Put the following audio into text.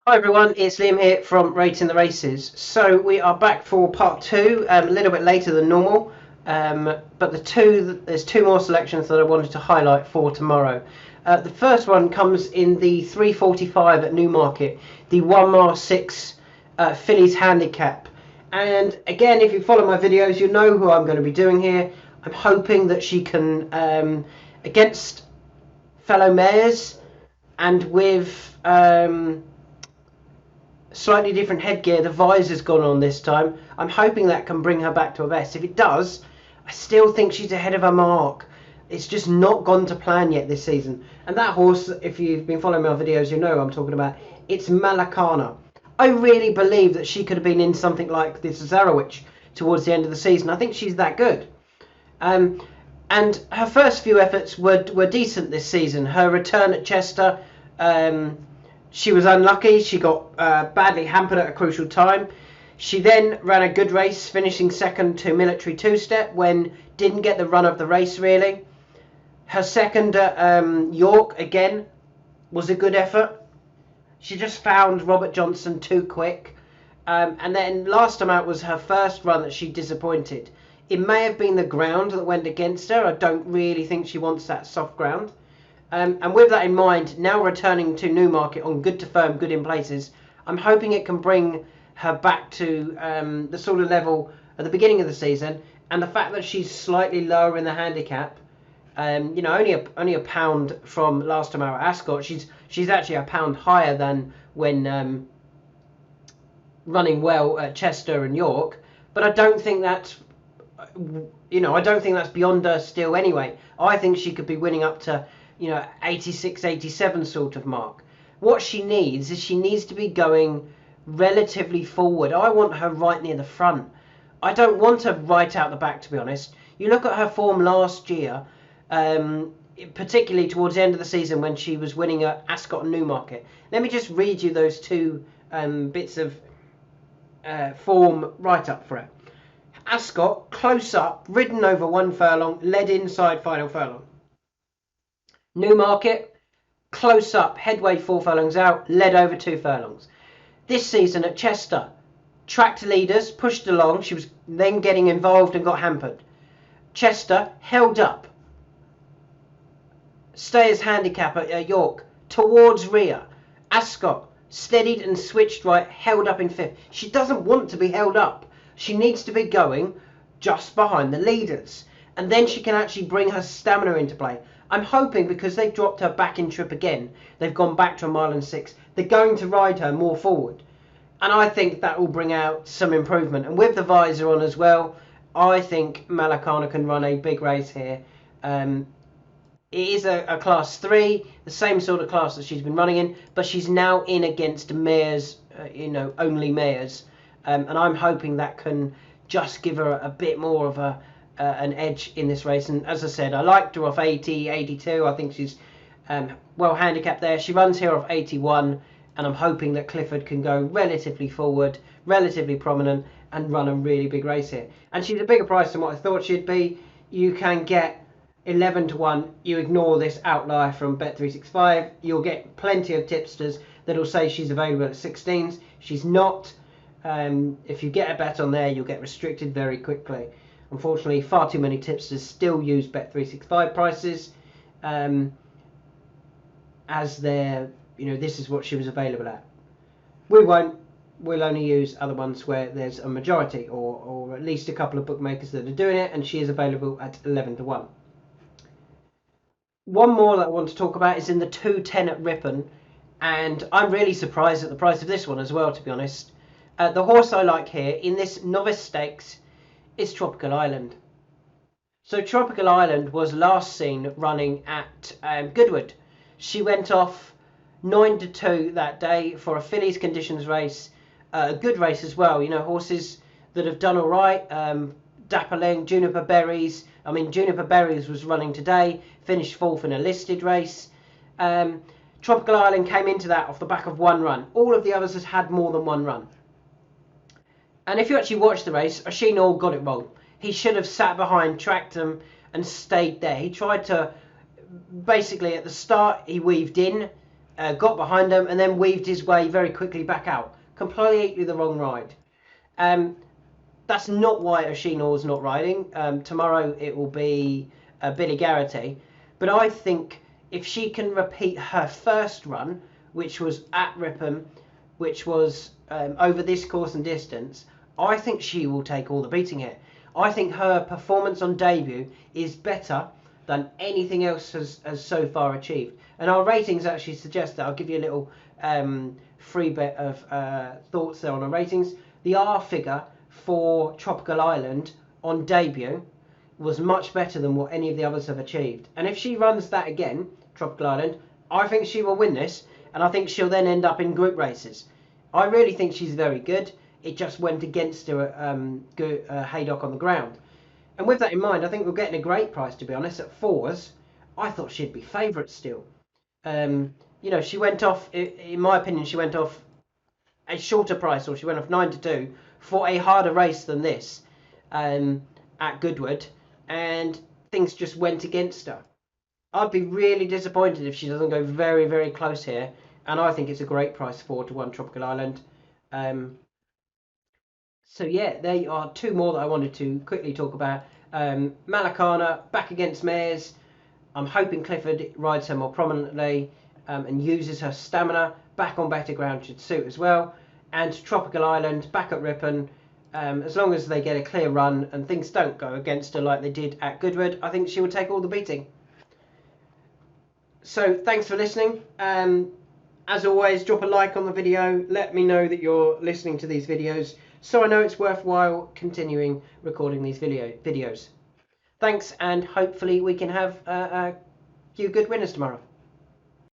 Hi everyone, it's Liam here from Rating the Races. So we are back for part two, a little bit later than normal, but there's two more selections that I wanted to highlight for tomorrow. The first one comes in the 345 at Newmarket, the 1 mile 6 fillies handicap. And again, if you follow my videos, you know who I'm going to be doing here. I'm hoping that she can, against fellow mares and with slightly different headgear, the visor's gone on this time. I'm hoping that can bring her back to her best. If it does, I still think she's ahead of her mark. It's just not gone to plan yet this season. And that horse, if you've been following my videos, you know I'm talking about. It's Malakana. I really believe that she could have been in something like this Zarowich towards the end of the season. I think she's that good. And her first few efforts were decent this season. Her return at Chester, she was unlucky. She got badly hampered at a crucial time. She then ran a good race, finishing second to Military Two-Step when didn't get the run of the race really. Her second at York again was a good effort. She just found Robert Johnson too quick. And then last time out was her first run that she disappointed. It may have been the ground that went against her. I don't really think she wants that soft ground. And with that in mind, now returning to Newmarket on good to firm, good in places, I'm hoping it can bring her back to the sort of level at the beginning of the season. And the fact that she's slightly lower in the handicap, only a pound from last time out at Ascot. She's actually a pound higher than when running well at Chester and York. But I don't think that's beyond her still anyway. I think she could be winning up to 86, 87 sort of mark. What she needs to be going relatively forward. I want her right near the front. I don't want her right out the back, to be honest. You look at her form last year, particularly towards the end of the season when she was winning at Ascot and Newmarket. Let me just read you those two bits of form right up for it. Ascot, close up, ridden over 1 furlong, led inside final furlong. Newmarket, close up, headway 4 furlongs out, led over 2 furlongs. This season at Chester, tracked leaders, pushed along. She was then getting involved and got hampered. Chester held up. Stayers handicap at York, towards rear. Ascot, steadied and switched right, held up in 5th. She doesn't want to be held up. She needs to be going just behind the leaders. And then she can actually bring her stamina into play. I'm hoping because they've dropped her back in trip again, they've gone back to 1 mile and 6, they're going to ride her more forward. And I think that will bring out some improvement. And with the visor on as well, I think Malakana can run a big race here. It is a class 3, the same sort of class that she's been running in, but she's now in against mares, only mares. And I'm hoping that can just give her a bit more of an edge in this race. And as I said, I liked her off 80, 82. I think she's well handicapped there. She runs here off 81, and I'm hoping that Clifford can go relatively forward, relatively prominent, and run a really big race here. And she's a bigger price than what I thought she'd be. You can get 11 to 1. You ignore this outlier from Bet365. You'll get plenty of tipsters that'll say she's available at 16s. She's not. If you get a bet on there, you'll get restricted very quickly. Unfortunately, far too many tipsters still use Bet365 prices as their, this is what she was available at. We won't. We'll only use other ones where there's a majority or at least a couple of bookmakers that are doing it, and she is available at 11 to 1. One more that I want to talk about is in the 210 at Ripon, and I'm really surprised at the price of this one as well, to be honest. The horse I like here in this novice stakes is Tropical Island. So Tropical Island was last seen running at Goodwood. She went off 9 to 2 that day for a fillies conditions race, a good race as well. Horses that have done all right. Dapperling, Juniper Berries. Juniper Berries was running today, finished 4th in a listed race. Tropical Island came into that off the back of 1 run. All of the others has had more than 1 run. And if you actually watch the race, Oshinol got it wrong. He should have sat behind, tracked them, and stayed there. He tried to, basically at the start, he weaved in got behind them, and then weaved his way very quickly back out. Completely the wrong ride. That's not why Oshino's not riding. Tomorrow it will be Billy Garrity. But I think if she can repeat her first run, which was at Ripon, which was over this course and distance, I think she will take all the beating here. I think her performance on debut is better than anything else has so far achieved. And our ratings actually suggest that. I'll give you a little free bit of thoughts there on our ratings. The R figure for Tropical Island on debut was much better than what any of the others have achieved. And if she runs that again, Tropical Island, I think she will win this, and I think she'll then end up in group races. I really think she's very good. It just went against her Haydock on the ground. And with that in mind, I think we're getting a great price, to be honest, at 4s. I thought she'd be favourite still. You know, she went off, in my opinion, she went off a shorter price, or she went off 9-2 for a harder race than this at Goodwood, and things just went against her. I'd be really disappointed if she doesn't go very, very close here, and I think it's a great price, 4-1 Tropical Island. So yeah, there are two more that I wanted to quickly talk about. Malacana back against mares. I'm hoping Clifford rides her more prominently and uses her stamina. Back on better ground should suit as well. And Tropical Island back at Ripon. As long as they get a clear run and things don't go against her like they did at Goodwood, I think she will take all the beating. So thanks for listening. As always, drop a like on the video. Let me know that you're listening to these videos, so I know it's worthwhile continuing recording these videos. Thanks, and hopefully we can have a few good winners tomorrow.